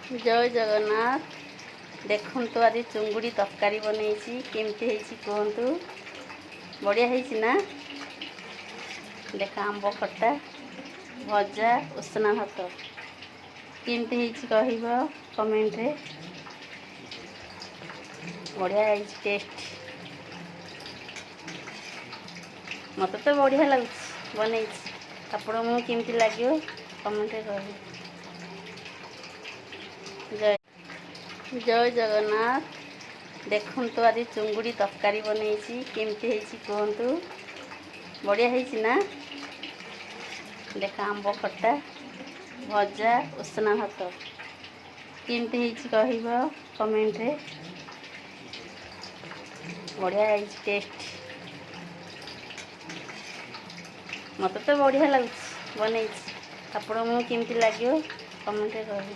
जय जगन्नाथ। देखु तो आज चुंगुड़ी तरकारी बनई केमती कहतु बढ़िया है ना। देखा आंब खट्टा भजा उषना भात केमती कह कमेंट रे। बढ़िया है टेस्ट मत तो बढ़िया लगुच बनई आपण केमती लगे कमेंट रे कह। जय जय जगन्नाथ। देखु तो आज चुंगुड़ी तरकारी बनई केमती कहतु बढ़िया है ना। देखा आंब खट्टा भजा उषना भात केमती कह कमेंट रे। बढ़िया है टेस्ट मत तो बढ़िया लगुच बनई आपण केमती लगे कमेंट रे कह।